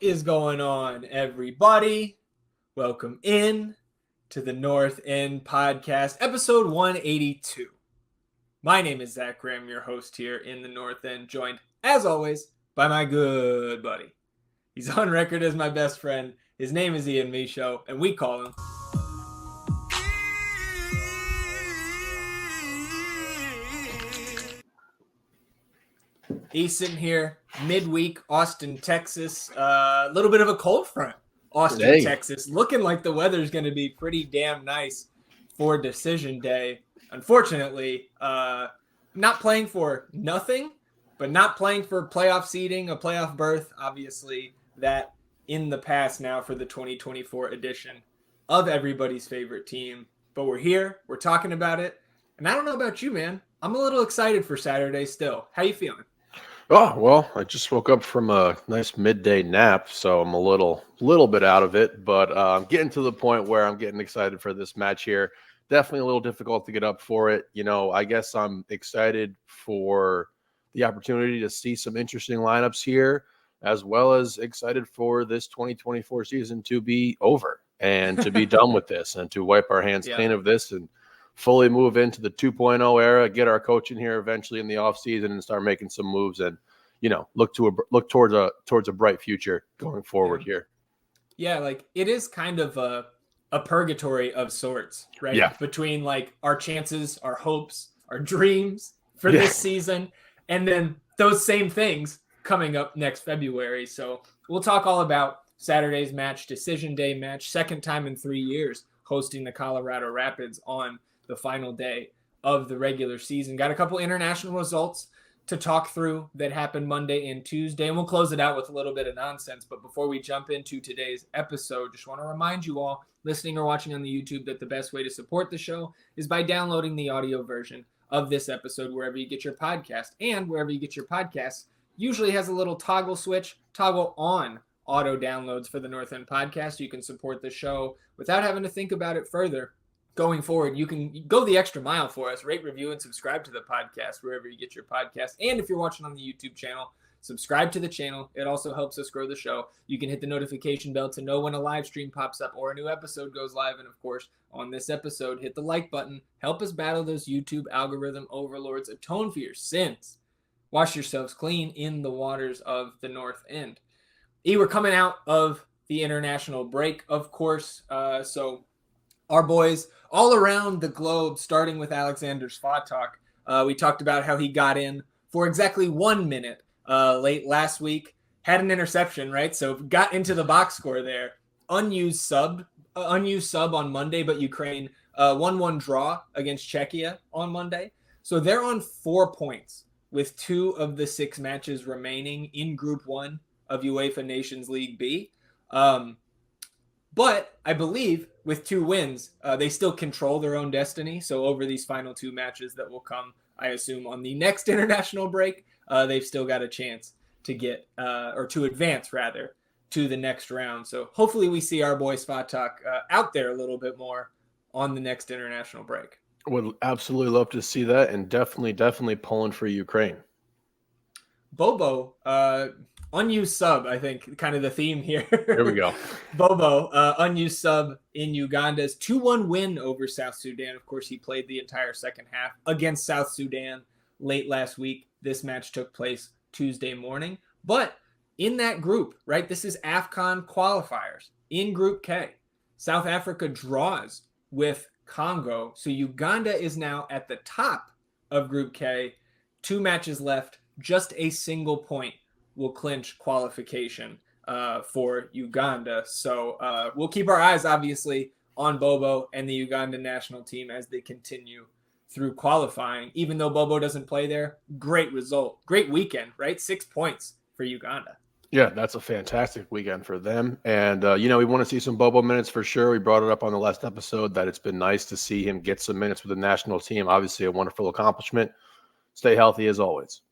is going on, everybody? Welcome in to the North End Podcast, episode 182. My name is Zach Graham, your host here in the North End, joined, as always, by my good buddy. He's on record as my best friend. His name is Ian Michaud, and we call him... He's sitting here midweek, Austin, Texas. A little bit of a cold front, Austin, Texas. Looking like the weather's going to be pretty damn nice for decision day. Unfortunately, not playing for nothing, but not playing for playoff seeding, a playoff berth. Obviously, that in the past now for the 2024 edition of everybody's favorite team. But we're here. We're talking about it. And I don't know about you, man. I'm a little excited for Saturday still. How you feeling? Oh, well, I just woke up from a nice midday nap, so I'm a little bit out of it, but I'm getting to the point where I'm getting excited for this match here. Definitely a little difficult to get up for it. You know, I guess I'm excited for the opportunity to see some interesting lineups here, as well as excited for this 2024 season to be over and to be done with this and to wipe our hands clean of this and fully move into the 2.0 era, get our coach in here eventually in the offseason and start making some moves and, you know, look towards a bright future going forward here. Yeah, like it is kind of a purgatory of sorts, right? Yeah. Between like our chances, our hopes, our dreams for this season, and then those same things coming up next February. So we'll talk all about Saturday's match, decision day match, second time in 3 years hosting the Colorado Rapids on the final day of the regular season. Got a couple international results to talk through that happened Monday and Tuesday, and we'll close it out with a little bit of nonsense. But before we jump into today's episode, just want to remind you all listening or watching on the YouTube that the best way to support the show is by downloading the audio version of this episode wherever you get your podcast. And wherever you get your podcasts usually has a little toggle switch, toggle on auto downloads for the North End Podcast. You can support the show without having to think about it further. Going forward, you can go the extra mile for us, rate, review, and subscribe to the podcast wherever you get your podcast. And if you're watching on the YouTube channel, subscribe to the channel. It also helps us grow the show. You can hit the notification bell to know when a live stream pops up or a new episode goes live. And of course, on this episode, hit the like button. Help us battle those YouTube algorithm overlords. Atone for your sins. Wash yourselves clean in the waters of the North End. We're coming out of the international break, of course. So our boys all around the globe, starting with Alexander Svatok. We talked about how he got in for exactly 1 minute late last week. Had an interception, right? So got into the box score there. Unused sub on Monday, but Ukraine 1-1 draw against Czechia on Monday. So they're on 4 points with 2 of the 6 matches remaining in Group 1 of UEFA Nations League B. But I believe with 2 wins, they still control their own destiny. So over these final 2 matches that will come, I assume, on the next international break, they've still got a chance to get, or to advance rather, to the next round. So hopefully we see our boy Svatok out there a little bit more on the next international break. Would absolutely love to see that, and definitely pulling for Ukraine. Bobo, unused sub, I think, kind of the theme here. Here we go. Bobo, unused sub in Uganda's 2-1 win over South Sudan. Of course, he played the entire second half against South Sudan late last week. This match took place Tuesday morning. But in that group, right, this is AFCON qualifiers. In Group K, South Africa draws with Congo. So Uganda is now at the top of Group K. 2 matches left, just a single point will clinch qualification for Uganda. So we'll keep our eyes, obviously, on Bobo and the Ugandan national team as they continue through qualifying. Even though Bobo doesn't play there, great result. Great weekend, right? 6 points for Uganda. Yeah, that's a fantastic weekend for them. And, you know, we want to see some Bobo minutes for sure. We brought it up on the last episode that it's been nice to see him get some minutes with the national team. Obviously, a wonderful accomplishment. Stay healthy as always.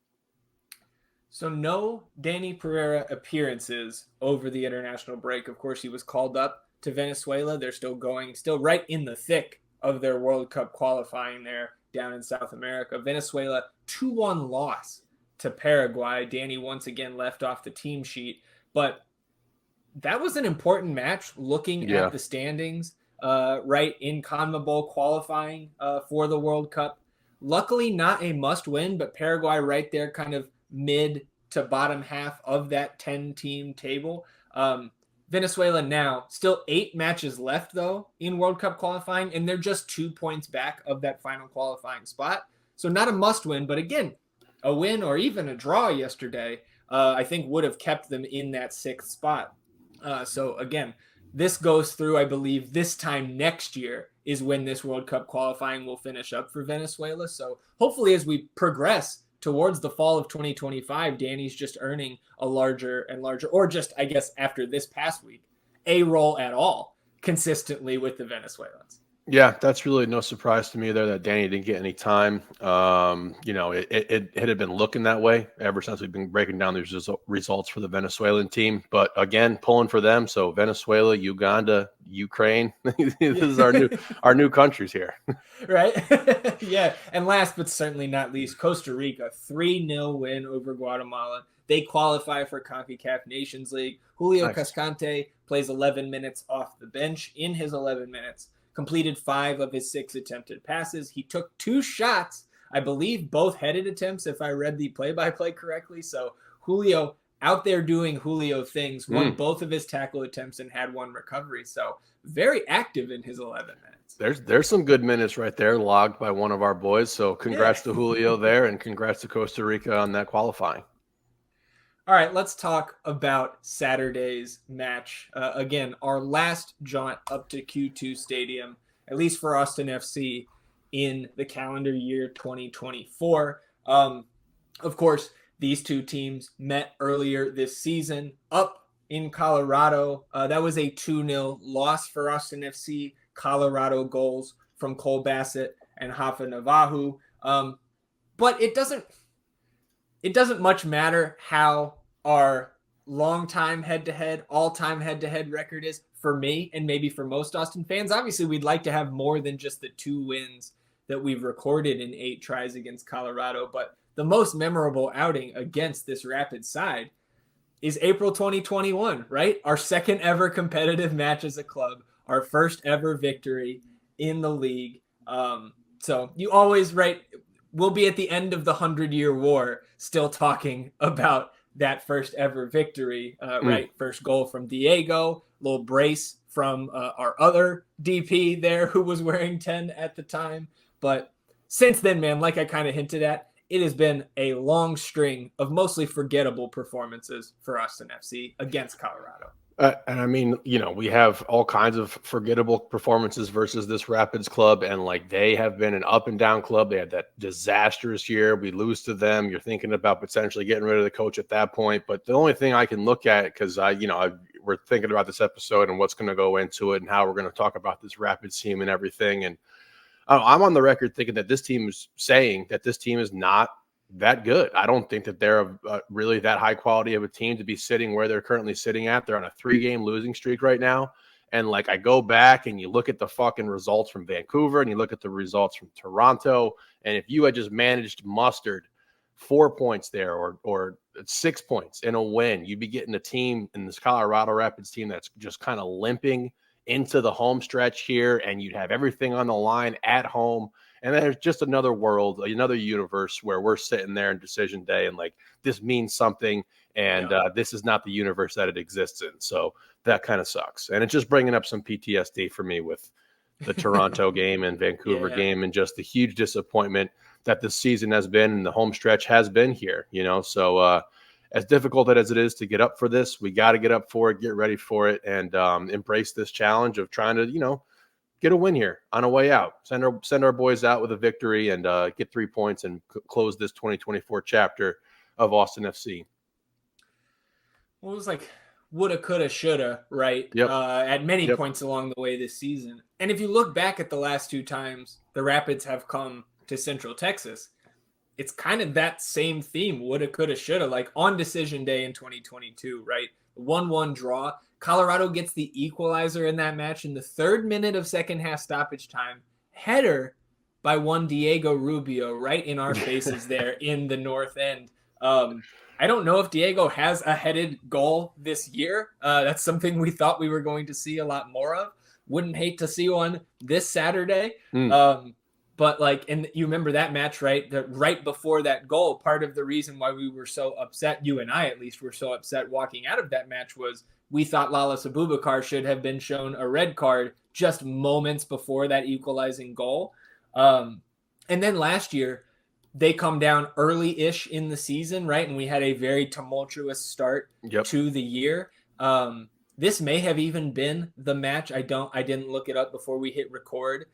So no Danny Pereira appearances over the international break. Of course, he was called up to Venezuela. They're still right in the thick of their World Cup qualifying there down in South America. Venezuela, 2-1 loss to Paraguay. Danny once again left off the team sheet. But that was an important match looking at the standings, right, in CONMEBOL qualifying for the World Cup. Luckily, not a must win, but Paraguay right there, kind of mid to bottom half of that 10-team table. Venezuela now still 8 matches left, though, in World Cup qualifying, and they're just 2 points back of that final qualifying spot. So not a must win, but again, a win or even a draw yesterday, I think would have kept them in that 6th spot. So again, this goes through, I believe, this time next year is when this World Cup qualifying will finish up for Venezuela. So hopefully as we progress towards the fall of 2025, Danny's just earning a larger and larger, or just, I guess, after this past week, a role at all consistently with the Venezuelans. Yeah, that's really no surprise to me there that Danny didn't get any time. It had been looking that way ever since we've been breaking down these results for the Venezuelan team. But again, pulling for them. So Venezuela, Uganda, Ukraine. This is our new countries here. Right? Yeah. And last but certainly not least, Costa Rica, 3-0 win over Guatemala. They qualify for CONCACAF Nations League. Julio Cascante plays 11 minutes off the bench. In his 11 minutes, completed 5 of his 6 attempted passes. He took 2 shots, I believe both headed attempts, if I read the play-by-play correctly. So Julio out there doing Julio things, won both of his tackle attempts and had 1 recovery. So very active in his 11 minutes. There's some good minutes right there logged by one of our boys. So congrats to Julio there, and congrats to Costa Rica on that qualifying. All right, let's talk about Saturday's match. Again, our last jaunt up to Q2 Stadium, at least for Austin FC, in the calendar year 2024. Of course, these two teams met earlier this season up in Colorado. That was a 2-0 loss for Austin FC. Colorado goals from Cole Bassett and Hafa Navahu. But it doesn't much matter how our long-time head-to-head, all-time head-to-head record is for me and maybe for most Austin fans. Obviously, we'd like to have more than just the 2 wins that we've recorded in 8 tries against Colorado. But the most memorable outing against this Rapid side is April 2021, right? Our second ever competitive match as a club, our first ever victory in the league. So you always, right, we'll be at the end of the 100-year war still talking about that first ever victory, right? First goal from Diego, little brace from our other DP there who was wearing 10 at the time. But since then, man, like I kind of hinted at, it has been a long string of mostly forgettable performances for Austin FC against Colorado. And I mean, we have all kinds of forgettable performances versus this Rapids club. And like, they have been an up and down club. They had that disastrous year. We lose to them. You're thinking about potentially getting rid of the coach at that point. But the only thing I can look at, because we're thinking about this episode and what's going to go into it and how we're going to talk about this Rapids team and everything. And I'm on the record thinking that this team is saying that this team is not that good. I don't think that they're really that high quality of a team to be sitting where they're currently sitting at. They're on a 3-game losing streak right now. And like, I go back and you look at the fucking results from Vancouver and you look at the results from Toronto. And if you had just managed to mustered 4 points there or 6 points in a win, you'd be getting a team in this Colorado Rapids team that's just kind of limping into the home stretch here. And you'd have everything on the line at home. And then there's just another world, another universe where we're sitting there in decision day and like, this means something. And this is not the universe that it exists in. So that kind of sucks. And it's just bringing up some PTSD for me with the Toronto game and Vancouver game, and just the huge disappointment that this season has been and the home stretch has been here, So as difficult as it is to get up for this, we got to get up for it, get ready for it, and embrace this challenge of trying to, get a win here on a way out. Send our boys out with a victory and get 3 points and close this 2024 chapter of Austin FC. Well, it was like woulda, coulda, shoulda, right? Yep. At many points along the way this season. And if you look back at the last 2 times the Rapids have come to Central Texas, it's kind of that same theme, woulda, coulda, shoulda, like on decision day in 2022, right? 1-1 draw. Colorado gets the equalizer in that match in the 3rd minute of second half stoppage time. Header by one Diego Rubio right in our faces there in the north end. I don't know if Diego has a headed goal this year. That's something we thought we were going to see a lot more of. Wouldn't hate to see one this Saturday. Mm. But like, and you remember that match, right? Right before that goal, part of the reason why we were so upset, you and I at least were so upset walking out of that match, was we thought Lalas Abubakar should have been shown a red card just moments before that equalizing goal. And then last year, they come down early-ish in the season, right? And we had a very tumultuous start to the year. This may have even been the match. I didn't look it up before we hit record,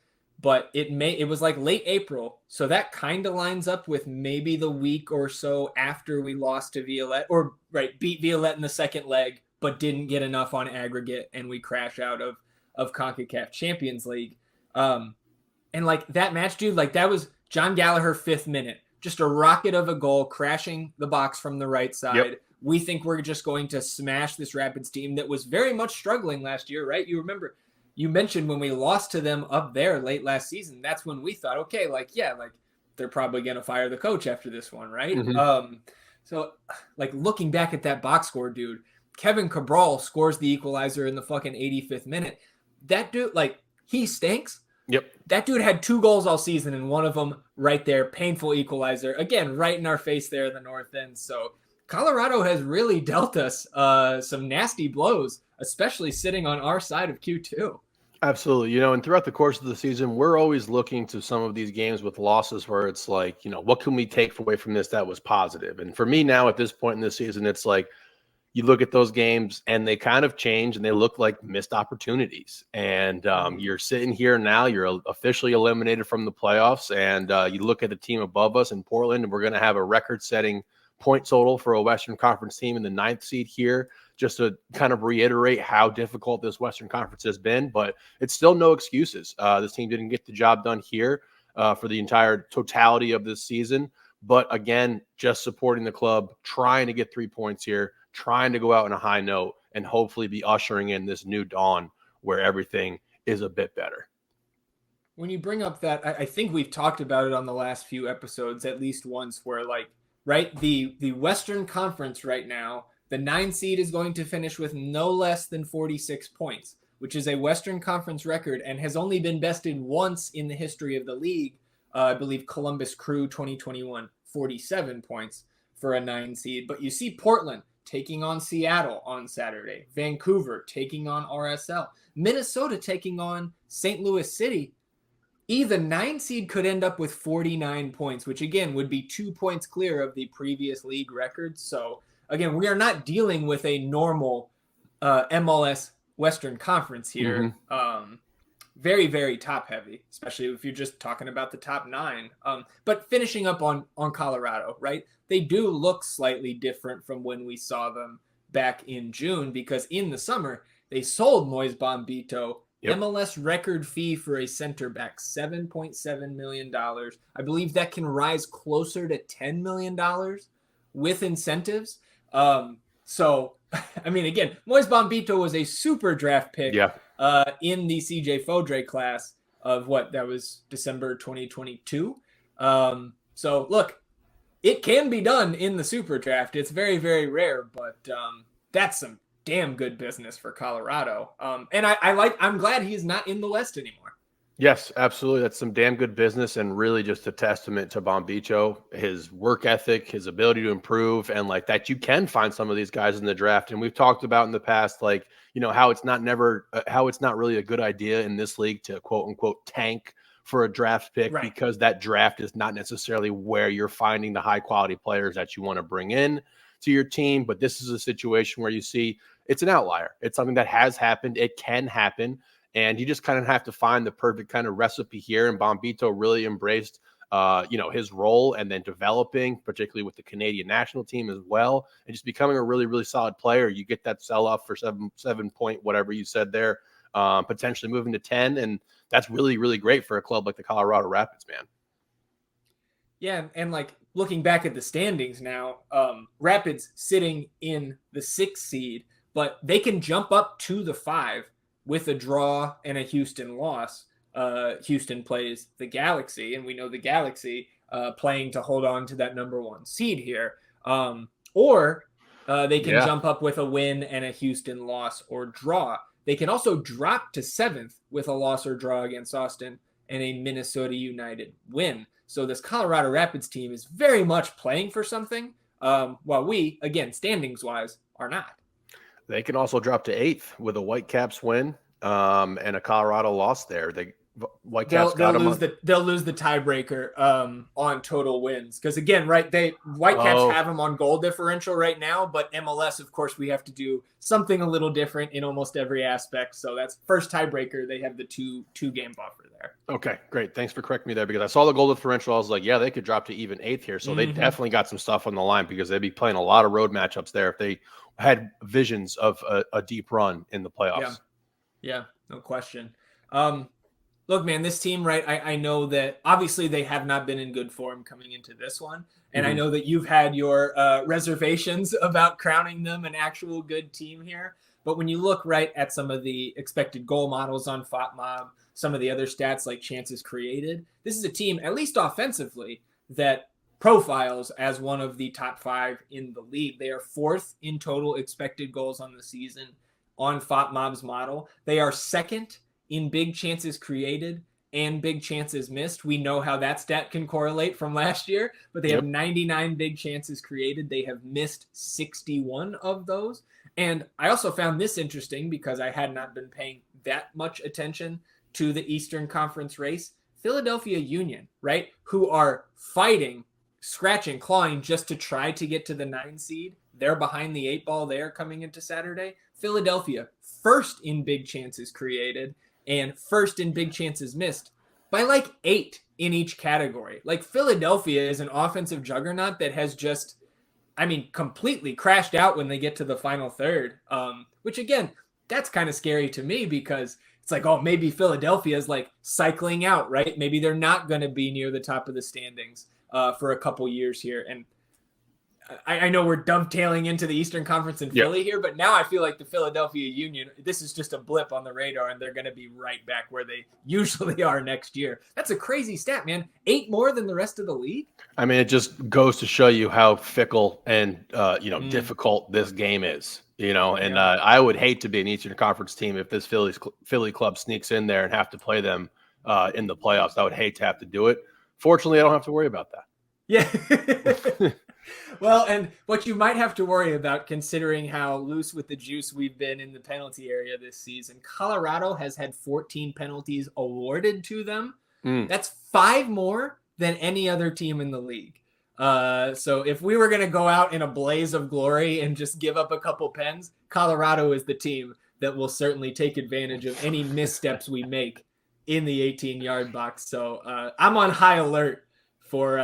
but it was like late April. So that kind of lines up with maybe the week or so after we lost to Violette, or beat Violette in the second leg, but didn't get enough on aggregate, and we crash out of CONCACAF Champions League. And like that match, dude, like that was John Gallagher, 5th minute, just a rocket of a goal, crashing the box from the right side. Yep. We think we're just going to smash this Rapids team that was very much struggling last year, right? You remember, you mentioned when we lost to them up there late last season, that's when we thought, okay, like, yeah, like they're probably going to fire the coach after this one, right? Mm-hmm. So like looking back at that box score, dude, Kevin Cabral scores the equalizer in the fucking 85th minute. That dude, like, he stinks. Yep. That dude had 2 goals all season, and one of them right there, painful equalizer. Again, right in our face there in the north end. So Colorado has really dealt us some nasty blows, especially sitting on our side of Q2. Absolutely. And throughout the course of the season, we're always looking to some of these games with losses where it's like, what can we take away from this that was positive? And for me now at this point in the season, it's like, you look at those games and they kind of change and they look like missed opportunities. And you're sitting here now, you're officially eliminated from the playoffs. And you look at the team above us in Portland, and we're going to have a record-setting point total for a Western Conference team in the 9th seed here, just to kind of reiterate how difficult this Western Conference has been. But it's still no excuses. This team didn't get the job done here for the entire totality of this season. But again, just supporting the club, trying to get 3 points here, trying to go out on a high note, and hopefully be ushering in this new dawn where everything is a bit better. When you bring up that, I think we've talked about it on the last few episodes, at least once, where like, right, the Western Conference right now, the 9 seed is going to finish with no less than 46 points, which is a Western Conference record and has only been bested once in the history of the league. I believe Columbus Crew 2021, 47 points for a 9 seed. But you see Portland taking on Seattle on Saturday, Vancouver taking on RSL, Minnesota taking on St. Louis City. The 9 seed could end up with 49 points, which again would be 2 points clear of the previous league record. So again, we are not dealing with a normal MLS Western Conference here. Mm-hmm. Very, very top heavy, especially if you're just talking about the top 9. But finishing up on Colorado, right? They do look slightly different from when we saw them back in June, because in the summer, they sold Moise Bombito. Yep. MLS record fee for a center back, $7.7 million. I believe that can rise closer to $10 million with incentives. So, I mean, again, Moise Bombito was a super draft pick in the CJ Fodre class of that was December 2022. So, look, it can be done in the super draft. It's very, very rare, but that's some damn good business for Colorado. And I'm glad he's not in the West anymore. Yes, absolutely. That's some damn good business, and really just a testament to Bombito, his work ethic, his ability to improve, and like that you can find some of these guys in the draft. And we've talked about in the past, like, how it's not really a good idea in this league to quote unquote tank for a draft pick, right? Because that draft is not necessarily where you're finding the high quality players that you want to bring in to your team. But this is a situation where you see it's an outlier. It's something that has happened. It can happen. And you just kind of have to find the perfect kind of recipe here. And Bombito really embraced, his role, and then developing, particularly with the Canadian national team as well, and just becoming a really, really solid player. You get that sell off for 7 point, whatever you said there, potentially moving to 10. And that's really, really great for a club like the Colorado Rapids, man. Yeah. And like looking back at the standings now, Rapids sitting in the 6th seed, but they can jump up to the 5 with a draw and a Houston loss. Houston plays the Galaxy, and we know the Galaxy playing to hold on to that number 1 seed here. or they can Yeah. jump up with a win and a Houston loss or draw. They can also drop to 7th with a loss or draw against Austin and a Minnesota United win. So this Colorado Rapids team is very much playing for something, while we, again, standings-wise, are not. They can also drop to 8th with a Whitecaps win and a Colorado loss there. Whitecaps got them. They'll lose the tiebreaker on total wins, because again, right, Whitecaps have them on goal differential right now, but MLS, of course, we have to do something a little different in almost every aspect. So that's first tiebreaker. They have the two game buffer there. Okay, great. Thanks for correcting me there, because I saw the goal differential. I was like, yeah, they could drop to even 8th here. So they definitely got some stuff on the line, because they'd be playing a lot of road matchups there if they had visions of a deep run in the playoffs. Yeah, no question. Look, man, this team, right, I know that obviously they have not been in good form coming into this one. And I know that you've had your reservations about crowning them an actual good team here. But when you look right at some of the expected goal models on FOTMob, some of the other stats like chances created, this is a team, at least offensively, that profiles as one of the top 5 in the league. They are 4th in total expected goals on the season on FOTMob's model. They are 2nd in big chances created and big chances missed. We know how that stat can correlate from last year, but they have 99 big chances created. They have missed 61 of those. And I also found this interesting, because I had not been paying that much attention to the Eastern Conference race. Philadelphia Union, right, who are fighting, scratching, clawing just to try to get to the 9 seed. They're behind the 8 ball there coming into Saturday. Philadelphia, 1st in big chances created and 1st in big chances missed by like 8 in each category. Like, Philadelphia is an offensive juggernaut that has just, completely crashed out when they get to the final third, which again, that's kind of scary to me, because it's like, oh, maybe Philadelphia is like cycling out, right? Maybe they're not going to be near the top of the standings for a couple years here. And I know we're dovetailing into the Eastern Conference in Philly here, but now I feel like the Philadelphia Union, this is just a blip on the radar, and they're going to be right back where they usually are next year. That's a crazy stat, man. 8 more than the rest of the league? It just goes to show you how fickle and, difficult this game is, and I would hate to be an Eastern Conference team if this Philly club sneaks in there and have to play them in the playoffs. I would hate to have to do it. Fortunately, I don't have to worry about that. Yeah. Well, and what you might have to worry about, considering how loose with the juice we've been in the penalty area this season, Colorado has had 14 penalties awarded to them. That's 5 more than any other team in the league. So if we were going to go out in a blaze of glory and just give up a couple pens, Colorado is the team that will certainly take advantage of any missteps we make in the 18-yard box. So I'm on high alert for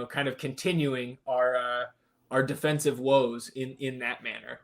kind of continuing our defensive woes in that manner.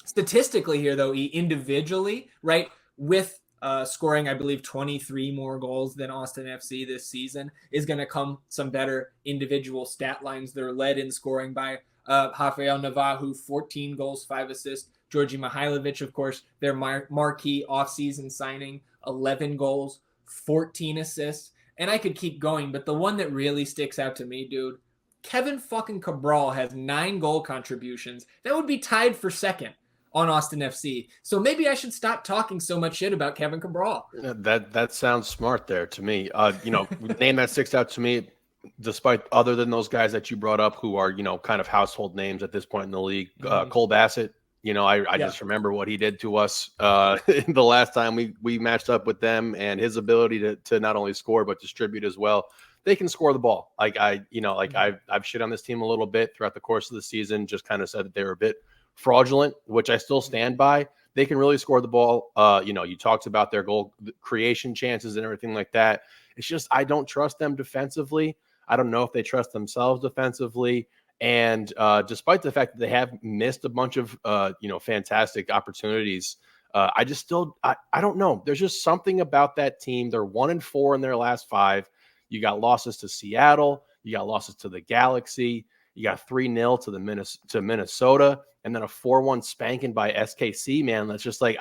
Statistically here, though, individually, right, with scoring, I believe, 23 more goals than Austin FC this season, is going to come some better individual stat lines. They're led in scoring by Rafael Navajo, 14 goals, 5 assists. Georgi Mihailovic, of course, their marquee offseason signing, 11 goals, 14 assists. And I could keep going, but the one that really sticks out to me, dude, Kevin fucking Cabral has 9 goal contributions. That would be tied for 2nd on Austin FC. So maybe I should stop talking so much shit about Kevin Cabral. That sounds smart there to me. Name that sticks out to me, despite other than those guys that you brought up who are, kind of household names at this point in the league. Cole Bassett, I just remember what he did to us the last time we matched up with them, and his ability to not only score but distribute as well. They can score the ball. I've shit on this team a little bit throughout the course of the season, just kind of said that they were a bit fraudulent, which I still stand by. They can really score the ball. You talked about their goal creation chances and everything like that. It's just, I don't trust them defensively. I don't know if they trust themselves defensively. And despite the fact that they have missed a bunch of, fantastic opportunities, I don't know. There's just something about that team. They're 1-4 in their last 5. You got losses to Seattle. You got losses to the Galaxy. You got 3-0 to Minnesota, and then a 4-1 spanking by SKC. Man, that's just like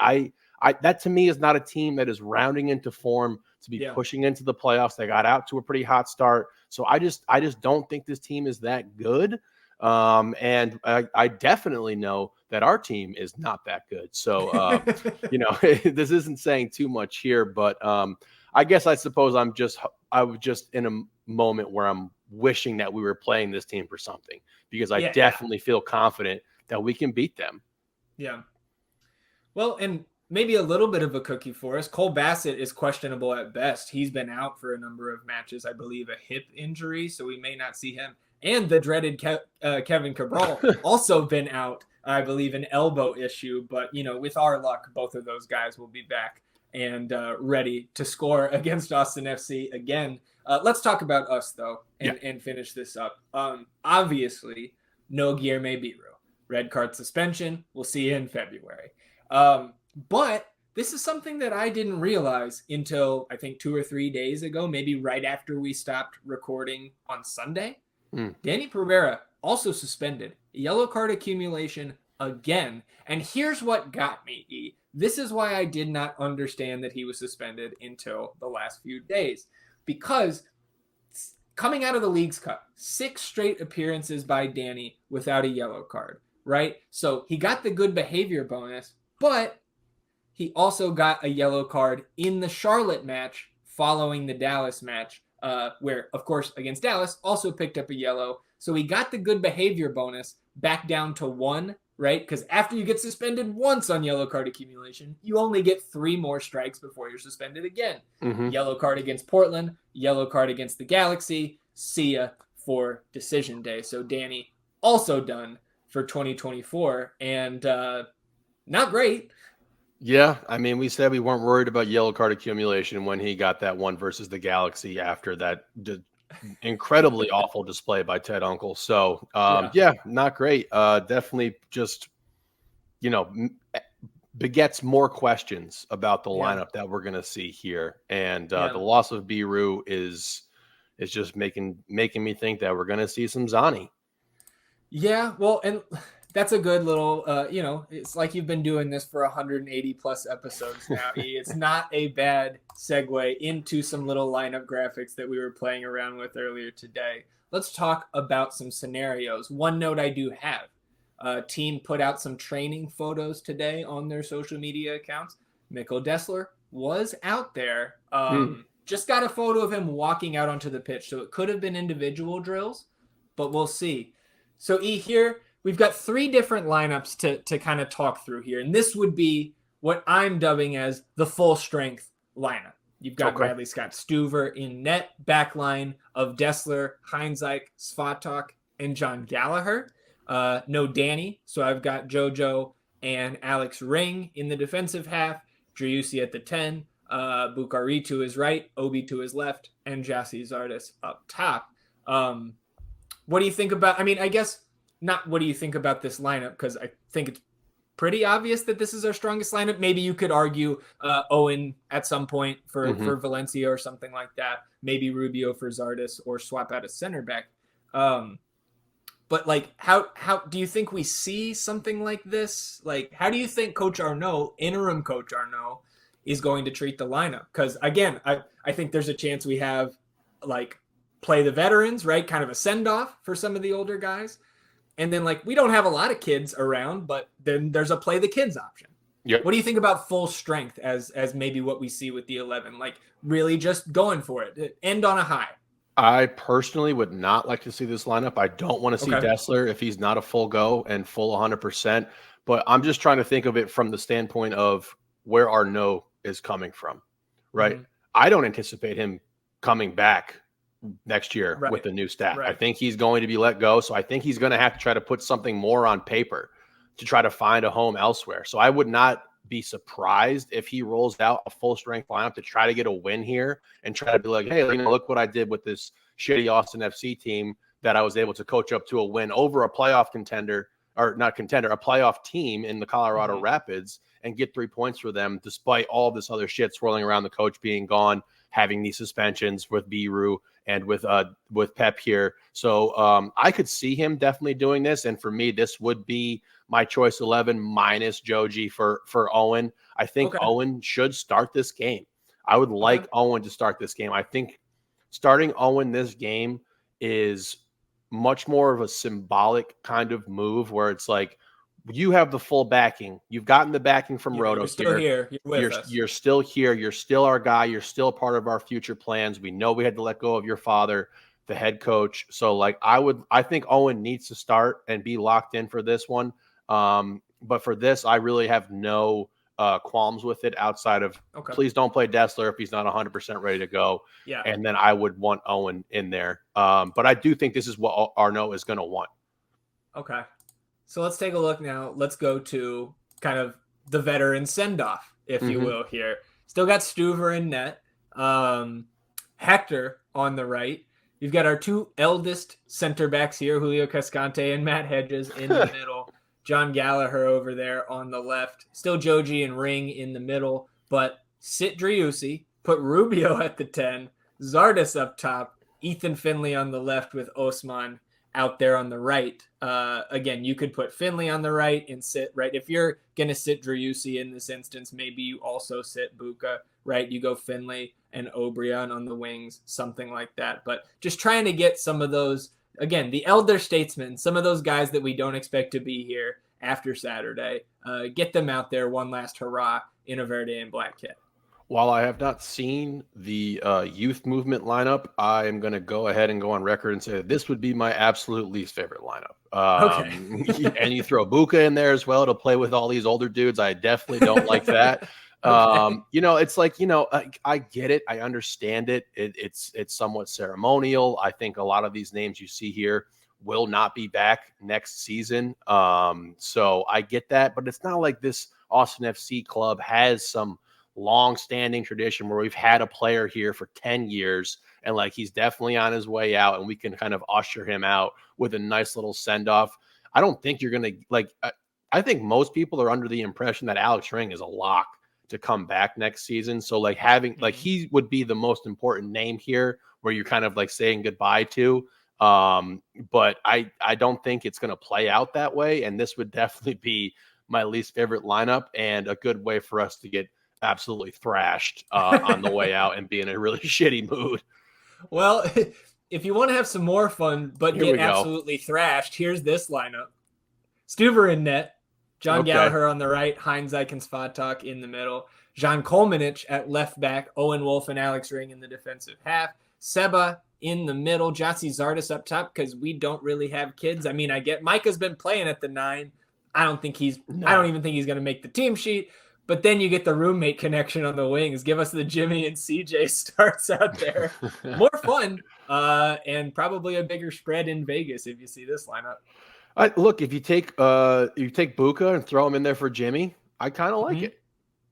that to me is not a team that is rounding into form to be pushing into the playoffs. They got out to a pretty hot start, so I just don't think this team is that good. And I definitely know that our team is not that good. So, this isn't saying too much here, but I guess I suppose I was just in a moment where I'm wishing that we were playing this team for something, because I definitely feel confident that we can beat them. Yeah. Well, and maybe a little bit of a cookie for us. Cole Bassett is questionable at best. He's been out for a number of matches, I believe a hip injury, so we may not see him. And the dreaded Kevin Cabral also been out, I believe, an elbow issue. But, with our luck, both of those guys will be back and ready to score against Austin FC again. Let's talk about us, though, and finish this up. Obviously, no Guilherme Biru. Red card suspension. We'll see you in February. But this is something that I didn't realize until I think 2 or 3 days ago, maybe right after we stopped recording on Sunday. Danny Pereira also suspended. Yellow card accumulation again. And here's what got me, E. This is why I did not understand that he was suspended until the last few days. Because coming out of the Leagues Cup, 6 straight appearances by Danny without a yellow card, right? So he got the good behavior bonus, but he also got a yellow card in the Charlotte match following the Dallas match, where, of course, against Dallas, also picked up a yellow. So he got the good behavior bonus back down to 1, right? Because after you get suspended once on yellow card accumulation, you only get 3 more strikes before you're suspended again. Yellow card against Portland, yellow card against the Galaxy, see ya for decision day. So Danny also done for 2024, and not great. Yeah, I mean, we said we weren't worried about yellow card accumulation when he got that one versus the Galaxy after that incredibly awful display by Ted Uncle. So, not great. Definitely just, begets more questions about the lineup that we're going to see here. And the loss of Biru is just making me think that we're going to see some Zani. Yeah, well, and that's a good little, it's like you've been doing this for 180 plus episodes now, E. It's not a bad segue into some little lineup graphics that we were playing around with earlier today. Let's talk about some scenarios. One note I do have, team put out some training photos today on their social media accounts. Mikkel Dessler was out there. Just got a photo of him walking out onto the pitch. So it could have been individual drills, but we'll see. So E, here we've got 3 different lineups to kind of talk through here. And this would be what I'm dubbing as the full strength lineup. You've got Bradley Scott Stuver in net, backline of Dessler, Heinzike, Svatok, and John Gallagher. No Danny, so I've got Jojo and Alex Ring in the defensive half, Driussi at the 10, Bukari to his right, Obi to his left, and Jassy Zardes up top. What do you think about, I guess not what do you think about this lineup, because I think it's pretty obvious that this is our strongest lineup. Maybe you could argue Owen at some point for Valencia or something like that. Maybe Rubio for Zardes, or swap out a center back. But how do you think we see something like this? How do you think Coach Arnaud, interim Coach Arnaud, is going to treat the lineup? Because again, I think there's a chance we have play the veterans, right? Kind of a send off for some of the older guys. And then we don't have a lot of kids around, but then there's a play the kids option. Yep. What do you think about full strength as maybe what we see with the 11? Really just going for it, end on a high. I personally would not like to see this lineup. I don't want to see Dessler if he's not a full go and full 100%. But I'm just trying to think of it from the standpoint of where Arnaud is coming from, right? I don't anticipate him coming back next year with the new staff. I think he's going to be let go. So I think he's going to have to try to put something more on paper to try to find a home elsewhere. So I would not be surprised if he rolls out a full strength lineup to try to get a win here and try to be like, hey, look what I did with this shitty Austin FC team that I was able to coach up to a win over a playoff contender, or not contender, a playoff team in the Colorado Rapids, and get 3 points for them despite all this other shit swirling around, the coach being gone, having these suspensions with Biru and with Pep here. So I could see him definitely doing this. And for me, this would be my choice 11 minus Joji for Owen. I think Owen should start this game. I would like Owen to start this game. I think starting Owen this game is much more of a symbolic kind of move where it's like, you have the full backing. You've gotten the backing from Roto. You're still here. You're with us. You're still here. You're still our guy. You're still part of our future plans. We know we had to let go of your father, the head coach. So like I think Owen needs to start and be locked in for this one. But for this, I really have no qualms with it outside of please don't play Dessler if he's not 100% ready to go. Yeah. And then I would want Owen in there. But I do think this is what Arnaud is going to want. Okay. So let's take a look now. Let's go to kind of the veteran send-off, if you will, here. Still got Stuver in net. Hector on the right. You've got our two eldest center backs here, Julio Cascante and Matt Hedges in the middle. John Gallagher over there on the left. Still Joji and Ring in the middle. But sit Driussi, put Rubio at the 10, Zardes up top, Ethan Finley on the left with Osman out there on the right. Again, you could put Finley on the right and sit right. If you're going to sit Driussi in this instance, maybe you also sit Buka, right? You go Finley and O'Brien on the wings, something like that. But just trying to get some of those, again, the elder statesmen, some of those guys that we don't expect to be here after Saturday, get them out there one last hurrah in a Verde and black kit. While I have not seen the youth movement lineup, I am going to go ahead and go on record and say that this would be my absolute least favorite lineup. And you throw Buka in there as well to play with all these older dudes. I definitely don't like that. It's like, I get it. I understand it. It's somewhat ceremonial. I think a lot of these names you see here will not be back next season. So I get that, but it's not like this Austin FC club has some long-standing tradition where we've had a player here for 10 years and like he's definitely on his way out and we can kind of usher him out with a nice little send-off. I don't think you're going to I think most people are under the impression that Alex Ring is a lock to come back next season. So like having he would be the most important name here where you're kind of like saying goodbye to. But I don't think it's going to play out that way. And this would definitely be my least favorite lineup and a good way for us to get absolutely thrashed on the way out and be in a really shitty mood. Well, if you want to have some more fun but get absolutely thrashed, here's this lineup. Stuver in net, John Gallagher on the right, Heinz Eichensfatak in the middle, Jan Kolmanich at left back, Owen Wolf and Alex Ring in the defensive half, Seba in the middle, Jossie Zardes up top because we don't really have kids. I mean, I get Micah's been playing at the 9. I don't even think he's going to make the team sheet. But then you get the roommate connection on the wings. Give us the Jimmy and CJ starts out there. More fun and probably a bigger spread in Vegas if you see this lineup. Look, if you take Buka and throw him in there for Jimmy, I kind of like it.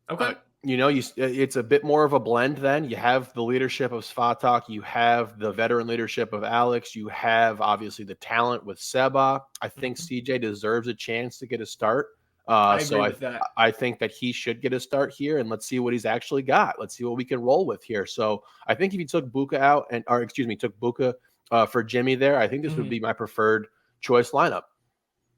Okay. It's a bit more of a blend then. You have the leadership of Svatak. You have the veteran leadership of Alex. You have, obviously, the talent with Seba. I think CJ deserves a chance to get a start. I think that he should get a start here, and let's see what he's actually got. Let's see what we can roll with here. So I think if you took Buka out took Buka for Jimmy there, I think this would be my preferred choice lineup.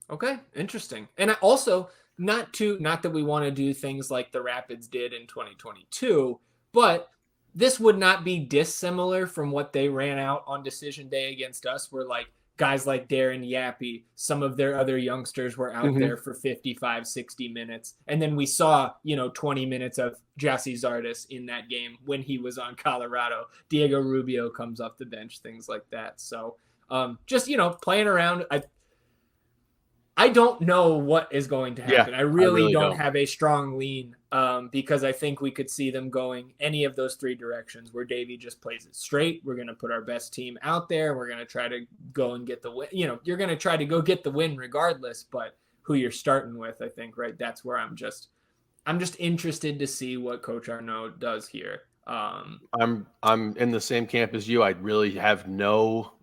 Okay, interesting. And also, not that we want to do things like the Rapids did in 2022, but this would not be dissimilar from what they ran out on decision day against us, where like guys like Darren Yappy, some of their other youngsters were out there for 55, 60 minutes. And then we saw, 20 minutes of Jossie Zardes in that game when he was on Colorado. Diego Rubio comes off the bench, things like that. So just, playing around. I don't know what is going to happen. I really don't have a strong lean because I think we could see them going any of those 3 directions where Davey just plays it straight. We're going to put our best team out there. We're going to try to go and get the win. You're going to try to go get the win regardless, but who you're starting with, I think, right? That's where I'm just interested to see what Coach Arnaud does here. I'm in the same camp as you. I really have no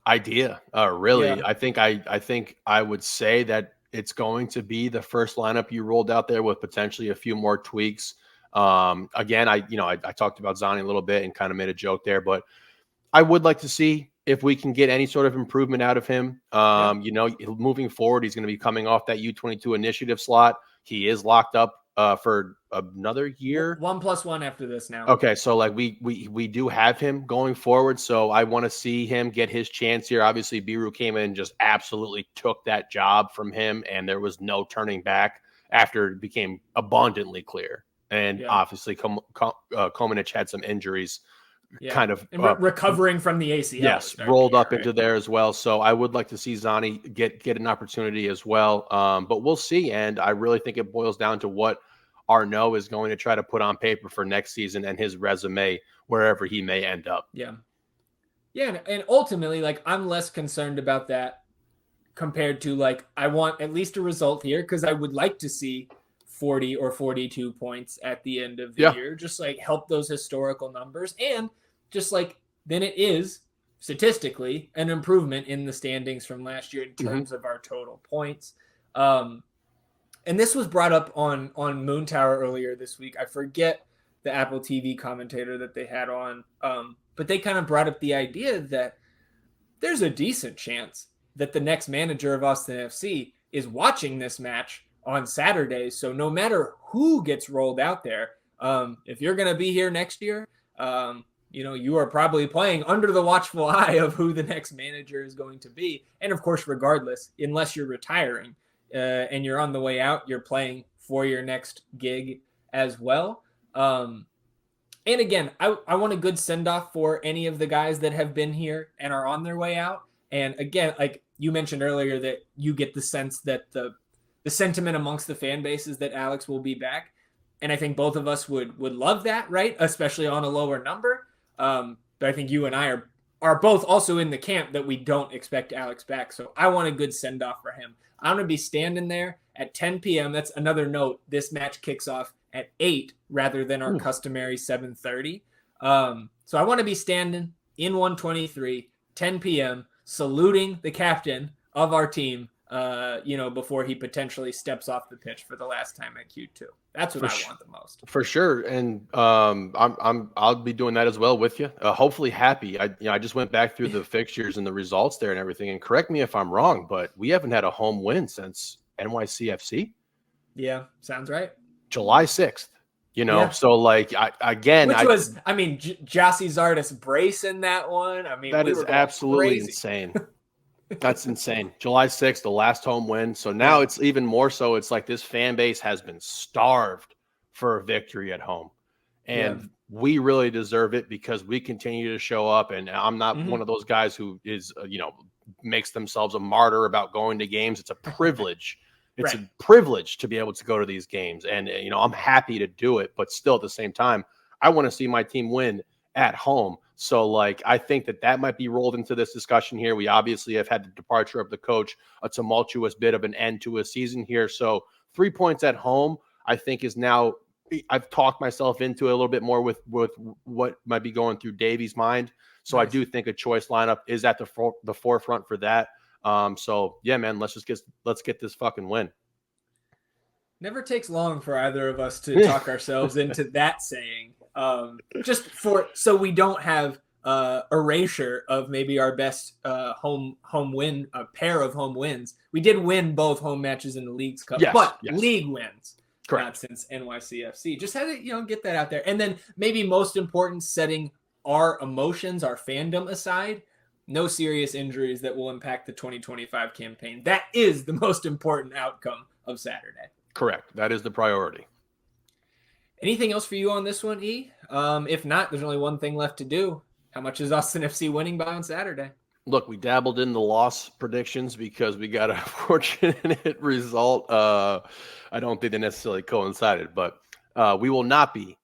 idea. I think I would say that it's going to be the first lineup you rolled out there with potentially a few more tweaks. Again, I talked about Zani a little bit and kind of made a joke there, but I would like to see if we can get any sort of improvement out of him. Moving forward, he's going to be coming off that U22 initiative slot. He is locked up for another year. 1+1 after this now. Okay, so like we do have him going forward, so I want to see him get his chance here. Obviously, Biru came in and just absolutely took that job from him, and there was no turning back after it became abundantly clear. And obviously, Komanich had some injuries, kind of recovering from the ACL. Yes, rolled up into there as well. So I would like to see Zani get an opportunity as well. But we'll see. And I really think it boils down to what Arnaud is going to try to put on paper for next season and his resume wherever he may end up. Yeah. Yeah. And ultimately, like, I'm less concerned about that compared to, like, I want at least a result here because I would like to see 40 or 42 points at the end of the year, just like help those historical numbers. And just like then it is statistically an improvement in the standings from last year in terms of our total points. And this was brought up on Moon Tower earlier this week. I forget the Apple TV commentator that they had on, but they kind of brought up the idea that there's a decent chance that the next manager of Austin FC is watching this match on Saturday. So no matter who gets rolled out there, if you're going to be here next year, you are probably playing under the watchful eye of who the next manager is going to be. And of course, regardless, unless you're retiring and you're on the way out, you're playing for your next gig as well. And again, I want a good send-off for any of the guys that have been here and are on their way out. And again, like you mentioned earlier, that you get the sense that the sentiment amongst the fan base is that Alex will be back. And I think both of us would love that, right? Especially on a lower number. But I think you and I are both also in the camp that we don't expect Alex back. So I want a good send-off for him. I'm going to be standing there at 10 p.m. That's another note. This match kicks off at 8 rather than our customary 7:30. So I want to be standing in 123, 10 p.m., saluting the captain of our team, before he potentially steps off the pitch for the last time at Q2. That's what I want the most. For sure. And I'll be doing that as well with you. Hopefully happy. I just went back through the fixtures and the results there and everything. And correct me if I'm wrong, but we haven't had a home win since NYCFC. Yeah, sounds right. July 6th. So like Jossie Zardes brace in that one. I mean, that is absolutely insane. That's insane. July 6th, the last home win. So now it's even more so. It's like this fan base has been starved for a victory at home. And we really deserve it because we continue to show up. And I'm not one of those guys who is, makes themselves a martyr about going to games. It's a privilege. It's a privilege to be able to go to these games. And, I'm happy to do it. But still at the same time, I want to see my team win at home. So, like, I think that might be rolled into this discussion here. We obviously have had the departure of the coach, a tumultuous bit of an end to a season here. So 3 points at home, I think, is now – I've talked myself into it a little bit more with what might be going through Davey's mind. So nice. I do think a choice lineup is at the forefront for that. So, yeah, man, let's get this fucking win. Never takes long for either of us to talk ourselves into that saying. So we don't have erasure of maybe our best home win, a pair of home wins. We did win both home matches in the Leagues Cup, league wins, not since NYCFC. Just had to get that out there, and then maybe most important, setting our emotions, our fandom aside. No serious injuries that will impact the 2025 campaign. That is the most important outcome of Saturday. Correct. That is the priority. Anything else for you on this one, E? If not, there's only one thing left to do. How much is Austin FC winning by on Saturday? Look, we dabbled in the loss predictions because we got a fortunate result. I don't think they necessarily coincided, but we will not be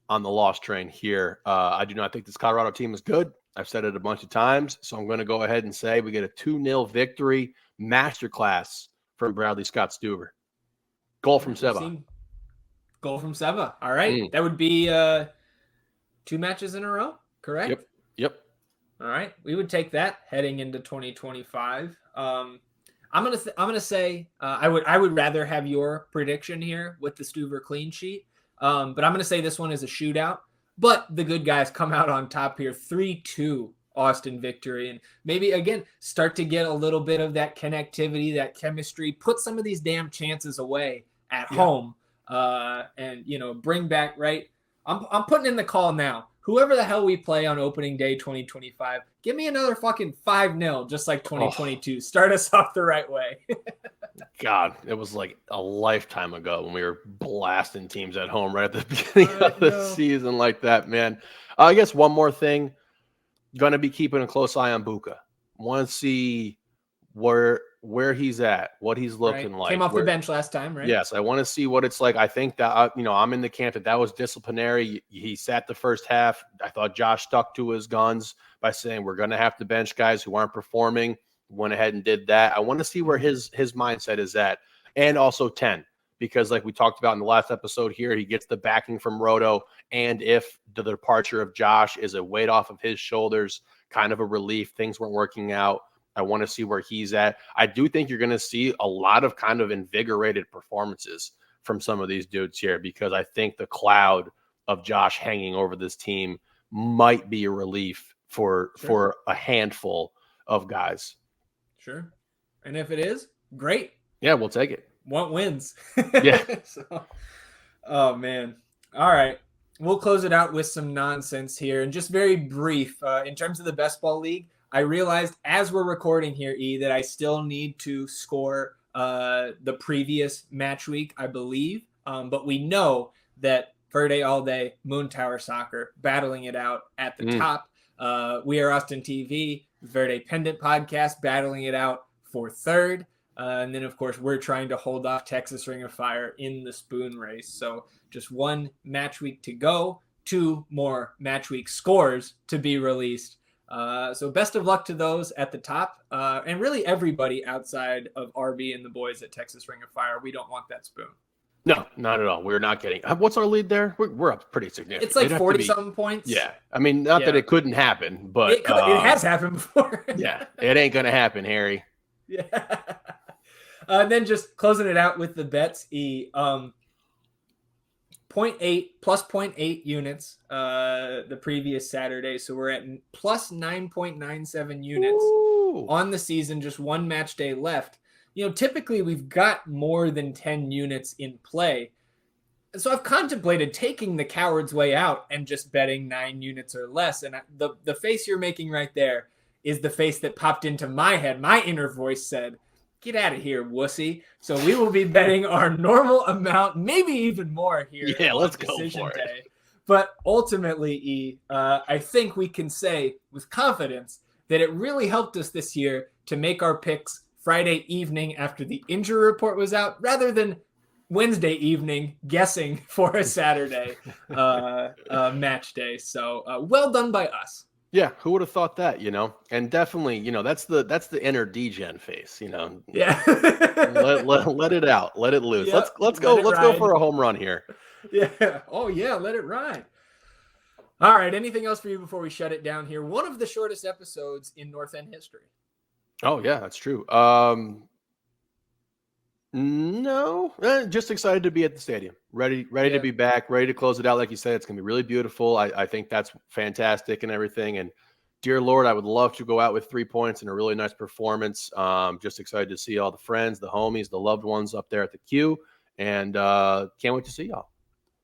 on the loss train here. I do not think this Colorado team is good. I've said it a bunch of times, so I'm going to go ahead and say we get a 2-0 victory, masterclass from Bradley Scott Stuver. Goal from Seba. Goal from Seba. All right. That would be 2 matches in a row, correct? Yep. All right. We would take that heading into 2025. I'm gonna say I would rather have your prediction here with the Stuver clean sheet. But I'm gonna say this one is a shootout. But the good guys come out on top here, 3-2 Austin victory. And maybe, again, start to get a little bit of that connectivity, that chemistry, put some of these damn chances away at home. and bring back, right? I'm putting in the call now. Whoever the hell we play on opening day 2025, give me another fucking 5-0, just like 2022. Oh. Start us off the right way. God, it was like a lifetime ago when we were blasting teams at home right at the beginning of the season like that, man. I guess one more thing, going to be keeping a close eye on Buka. Want to see where he's at, what he's looking like. Came off the bench last time, right? Yes, I want to see what it's like. I think that, I'm in the camp that was disciplinary. He sat the first half. I thought Josh stuck to his guns by saying we're going to have to bench guys who aren't performing. Went ahead and did that. I want to see where his mindset is at, and also 10, because like we talked about in the last episode here, he gets the backing from Roto, and if the departure of Josh is a weight off of his shoulders, kind of a relief, things weren't working out, I want to see where he's at. I do think you're going to see a lot of kind of invigorated performances from some of these dudes here, because I think the cloud of Josh hanging over this team might be a relief for a handful of guys. Sure. And if it is, great. Yeah, we'll take it. Want wins. Yeah. Oh, man. All right. We'll close it out with some nonsense here. And just very brief, in terms of the Best Ball League, I realized as we're recording here, that I still need to score the previous match week, I believe. But we know that Verde all day, Moon Tower Soccer, battling it out at the top. We Are Austin TV, Verde Pendant Podcast, battling it out for third. And then, of course, we're trying to hold off Texas Ring of Fire in the spoon race. So just one match week to go, 2 more match week scores to be released. So best of luck to those at the top, and really everybody outside of RB and the boys at Texas Ring of Fire. We don't want that spoon. No, not at all. We're not getting. What's our lead there? We're up pretty significant. It's like 40-something points. Yeah, I mean, not that it couldn't happen, but it has happened before. Yeah, it ain't gonna happen, Harry. Yeah. And then just closing it out with the bets. 0.8 plus 0.8 units the previous Saturday, so we're at plus 9.97 units on the season. Just one match day left. Typically we've got more than 10 units in play. So I've contemplated taking the coward's way out and just betting 9 units or less. And the face you're making right there is the face that popped into my head. My inner voice said, get out of here, wussy. So we will be betting our normal amount, maybe even more here. Yeah, let's go for it. But ultimately, I think we can say with confidence that it really helped us this year to make our picks Friday evening after the injury report was out, rather than Wednesday evening guessing for a Saturday match day. So well done by us. Yeah, who would have thought that, And definitely, that's the inner D-Gen face, Yeah. let it out, let it loose. Yep. Let's go for a home run here. Yeah. Oh yeah, let it ride. All right. Anything else for you before we shut it down here? One of the shortest episodes in North End history. Oh yeah, that's true. No, just excited to be at the stadium. Ready to be back, ready to close it out. Like you said, it's going to be really beautiful. I think that's fantastic and everything. And dear Lord, I would love to go out with 3 points and a really nice performance. Just excited to see all the friends, the homies, the loved ones up there at the queue. And can't wait to see y'all.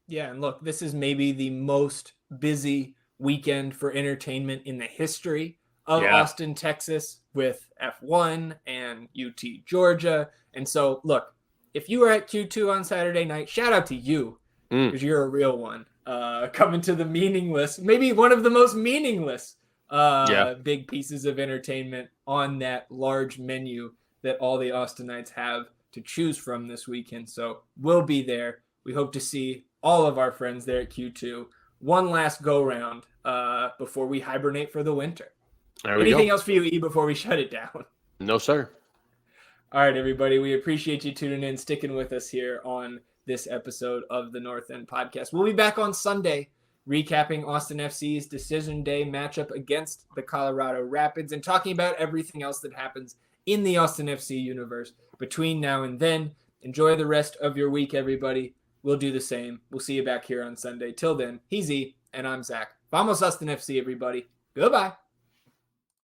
Yeah, and look, this is maybe the most busy weekend for entertainment in the history of Austin, Texas, with F1 and UT Georgia. And so, look, if you were at Q2 on Saturday night, shout out to you, because you're a real one. Coming to the meaningless, maybe one of the most meaningless big pieces of entertainment on that large menu that all the Austinites have to choose from this weekend. So we'll be there. We hope to see all of our friends there at Q2. One last go-round before we hibernate for the winter. Anything else for you, E, before we shut it down? No, sir. All right, everybody. We appreciate you tuning in, sticking with us here on this episode of the North End Podcast. We'll be back on Sunday, recapping Austin FC's Decision Day matchup against the Colorado Rapids and talking about everything else that happens in the Austin FC universe between now and then. Enjoy the rest of your week, everybody. We'll do the same. We'll see you back here on Sunday. Till then, he's E, and I'm Zach. Vamos Austin FC, everybody. Goodbye.